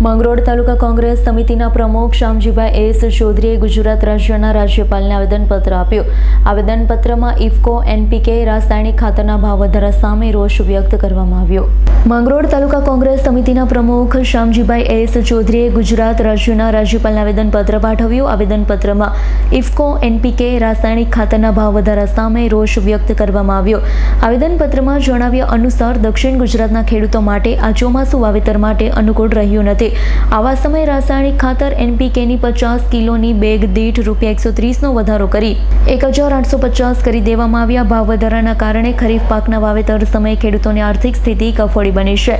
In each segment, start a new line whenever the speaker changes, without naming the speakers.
માંગરોળ તાલુકા કોંગ્રેસ સમિતિના પ્રમુખ શામજીભાઈ એસ ચૌધરીએ ગુજરાત રાજ્યના રાજ્યપાલને આવેદનપત્ર આપ્યું। આવેદનપત્રમાં ઇફકો એનપીકે રાસાયણિક ખાતરના ભાવ વધારા સામે રોષ વ્યક્ત કરવામાં આવ્યો। માંગરોળ તાલુકા કોંગ્રેસ સમિતિના પ્રમુખ શામજીભાઈ એસ ચૌધરીએ ગુજરાત રાજ્યના રાજ્યપાલને આવેદનપત્ર પાઠવ્યું। આવેદનપત્રમાં ઇફકો એનપીકે રાસાયણિક ખાતરના ભાવ વધારા સામે રોષ વ્યક્ત કરવામાં આવ્યો। આવેદનપત્રમાં જણાવ્યા અનુસાર દક્ષિણ ગુજરાતના ખેડૂતો માટે આ ચોમાસુ વાવેતર માટે અનુકૂળ રહ્યું નથી। આવા સમયે રાસાયણિક ખાતર એનપીકેની 50 કિલોની બેગ દીઠ ₹130નો વધારો કરી 1850 કરી દેવામાં આવ્યા। ભાવ વધારાના કારણે ખરીફ પાકના વાવેતર સમયે ખેડૂતોની આર્થિક સ્થિતિ કફોડી બની છે।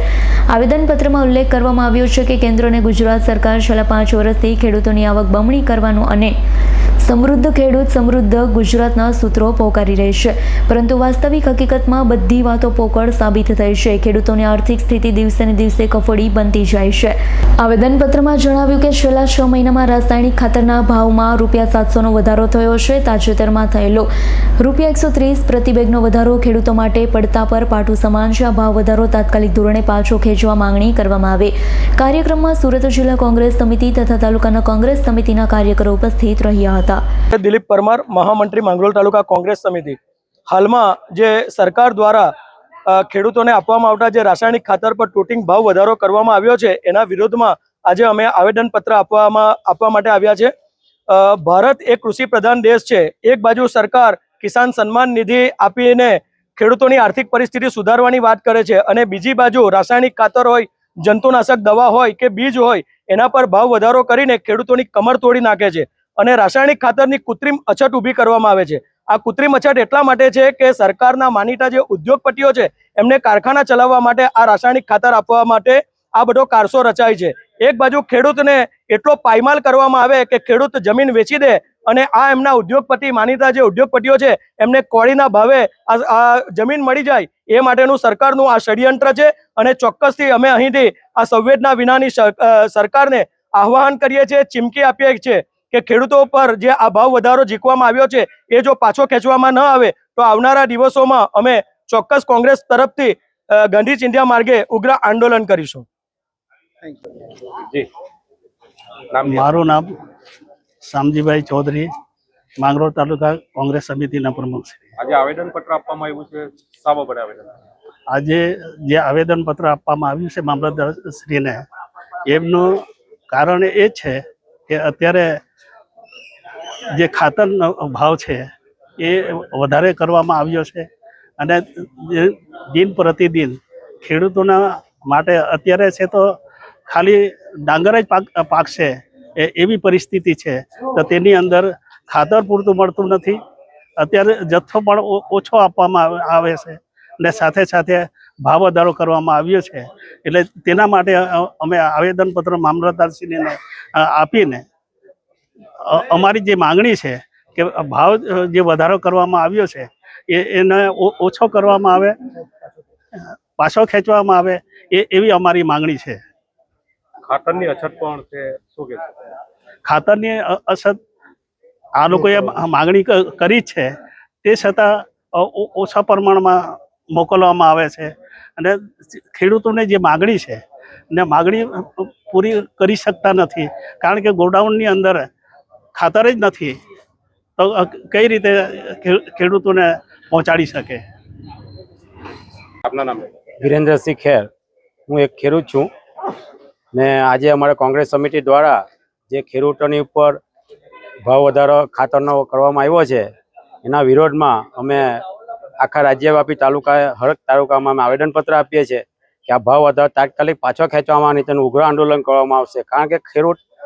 આવેદનપત્રમાં ઉલ્લેખ કરવામાં આવ્યો છે કે કેન્દ્ર અને ગુજરાત સરકાર છેલ્લા 5 વર્ષથી ખેડૂતોની આવક બમણી કરવાનું અને સમૃદ્ધ ખેડૂત સમૃદ્ધ ગુજરાતના સૂત્રો પોકારી રહી છે, પરંતુ વાસ્તવિક હકીકતમાં બધી વાતો પોકળ સાબિત થઈ છે। ખેડૂતોની આર્થિક સ્થિતિ દિવસે ને દિવસે કફોડી બનતી જાય છે। આવેદનપત્રમાં જણાવ્યું કે છેલ્લા 6 મહિનામાં રાસાયણિક ખાતરના ભાવમાં ₹700નો વધારો થયો છે। તાજેતરમાં થયેલો ₹130 પ્રતિ બેગનો વધારો ખેડૂતો માટે પડતા પર પાટું સમાન છે। આ ભાવ વધારો તાત્કાલિક ધોરણે પાછો ખેંચવા માંગણી કરવામાં આવે। કાર્યક્રમમાં સુરત જિલ્લા કોંગ્રેસ સમિતિ તથા તાલુકાના કોંગ્રેસ સમિતિના કાર્યકરો ઉપસ્થિત રહ્યા હતા।
દિલીપ પરમાર, મહામંત્રી માંગરોળ તાલુકા કોંગ્રેસ સમિતિ। હાલમાં જે સરકાર દ્વારા ખેડૂતોને આપવામાં આવતા જે રાસાયણિક ખાતર પર તૂટીને ભાવ વધારો કરવામાં આવ્યો છે, એના વિરોધમાં આજે અમે આવેદનપત્ર આપવા માટે આવ્યા છે। ભારત એક કૃષિ પ્રધાન દેશ છે। એક બાજુ સરકાર કિસાન સન્માન નિધિ આપીને ખેડૂતોની આર્થિક પરિસ્થિતિ સુધારવાની વાત કરે છે, અને બીજી બાજુ રાસાયણિક ખાતર હોય, જંતુનાશક દવા હોય કે બીજ હોય, એના પર ભાવ વધારો કરીને ખેડૂતોની કમર તોડી નાખે છે અને રાસાયણિક ખાતરની કૃત્રિમ અછત ઊભી કરવામાં આવે છે। આ કૃત્રિમ અછત એટલા માટે છે કે સરકારના માનીતા જે ઉદ્યોગપતિઓ છે એમને કારખાના ચલાવવા માટે આ રાસાયણિક ખાતર આપવા માટે આ બધો કારસો રચાય છે। એક બાજુ ખેડૂતને એટલો પાયમાલ કરવામાં આવે કે ખેડૂત જમીન વેચી દે અને આ એમના ઉદ્યોગપતિ માનીતા જે ઉદ્યોગપતિઓ છે એમને કોળીના ભાવે આ જમીન મળી જાય, એ માટેનું સરકારનું આ ષડયંત્ર છે। અને ચોક્કસથી અમે અહીંથી આ સંવેદના વિનાની સરકારને આહ્વાન કરીએ છીએ, ચીમકી આપીએ છીએ કે ખેડૂતો પર જે આ ભાવ વધારો ઝીકવામાં આવ્યો છે એ જો પાછો ખેંચવામાં ન આવે તો આવનારા દિવસોમાં અમે ચોક્કસ કોંગ્રેસ તરફથી ગાંધી ચિંધ્યા માર્ગે ઉગ્ર આંદોલન કરીશું।
મારું નામ શામજીભાઈ ચૌધરી, માંગરોળ તાલુકા કોંગ્રેસ સમિતિના પ્રમુખ છે।
આજે આવેદનપત્ર આપવામાં આવ્યું છે, શા બાબતે આવેદન?
આજે જે આવેદનપત્ર આપવામાં આવ્યું છે મામલતદારશ્રીને, એમનું કારણ એ છે કે અત્યારે જે ખાતરનો ભાવ છે એ વધારે કરવામાં આવ્યો છે અને દિન પ્રતિદિન ખેડૂતોના માટે અત્યારે છે તો ખાલી ડાંગર જ પાકશે એવી પરિસ્થિતિ છે, તો તેની અંદર ખાતર પૂરતું મળતું નથી। અત્યારે જથ્થો પણ ઓછો આપવામાં આવે છે અને સાથે સાથે ભાવ વધારો કરવામાં આવ્યો છે। એટલે તેના માટે અમે આવેદનપત્ર મામલતદારશ્રીને આપીને અમારી જે માંગણી છે કે ભાવ જે વધારો કરવામાં આવ્યો છે એને ઓછો કરવામાં આવે, પાછો ખેંચવામાં આવે, એવી અમારી માંગણી છે।
ખાતરની અછત પણ છે, શું કે
ખાતરની અછત આ લોકોએ માંગણી કરી છે, તે છતાં ઓછા પ્રમાણમાં મોકલવામાં આવે છે અને ખેડૂતોને જે માંગણી છે ને માંગણી પૂરી કરી શકતા નથી, કારણ કે ગોડાઉનની અંદર ખાતર જ નથી, તો કઈ રીતે ખેડૂતોને પહોંચાડી શકે?
આપના નામ?
વિરેન્દ્રસિંહ ખેર, હું એક ખેડૂત છું ને આજે અમારા કોંગ્રેસ સમિતિ દ્વારા જે ખેડૂતોની ઉપર ભાવ વધારો ખાતરનો કરવામાં આવ્યો છે એના વિરોધમાં અમે આખા રાજ્યવ્યાપી હરેક તાલુકામાં અમે આવેદનપત્ર આપીએ છીએ કે આ ભાવ વધારો તાત્કાલિક પાછો ખેંચવામાં અને તેનું ઉગ્ર આંદોલન કરવામાં આવશે। કારણ કે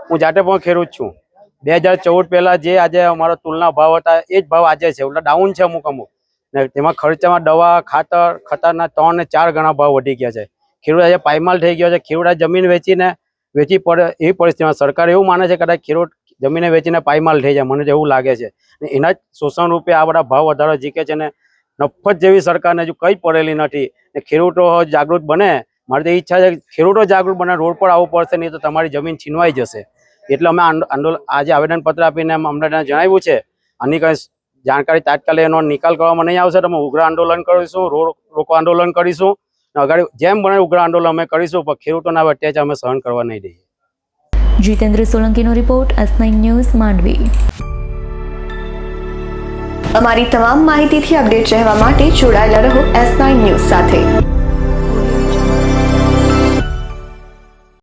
હું જાતે પણ ખેડૂત છું। 2014 પહેલાં જે આજે અમારો તુલના ભાવ હતા એ જ ભાવ આજે છે, એટલે ડાઉન છે અમુક ને તેમાં ખર્ચામાં દવા ખાતરના 3 ને 4 ગણા ભાવ વધી ગયા છે। ખેડૂત આજે પાયમાલ થઈ ગયો છે। ખેડૂત આજે જમીન વેચી પડે એવી પરિસ્થિતિમાં સરકાર એવું માને છે કે કદાચ ખેડૂત જમીને વેચીને પાયમાલ થઈ જાય, મને તો એવું લાગે છે। એના જ શોષણ રૂપે આ બધા ભાવ વધારો જીકે છે ને નફત જેવી સરકારને હજુ કંઈ પડેલી નથી ને ખેડૂતો જાગૃત બને। મારી તો ઈચ્છા છે કે ખેડૂતો જાગૃત બને, રોડ પર આવવું પડશે, નહીં તો તમારી જમીન છીનવાઈ જશે। એટલે અમે આજે આવેદનપત્ર આપીને અમને જણાવ્યું છે આની કંઈ જાણકારી તાત્કાલિક એનો નિકાલ કરવામાં નહીં આવશે તો અમે ઉગ્ર આંદોલન કરીશું, રોડ રોકો આંદોલન કરીશું। આગળ જેમ બને ઉગ્ર આંદોલન અમે કરીશું, પણ ખેડૂતોના અત્યાચાર અમે સહન કરવા નહીં દઈએ।
જીતેન્દ્ર સોલંકીનો રિપોર્ટ, S9 ન્યૂઝ, માંડવી.
અમારી તમામ માહિતીથી અપડેટ રહેવા માટે જોડાયેલા રહો S9 ન્યૂઝ સાથે.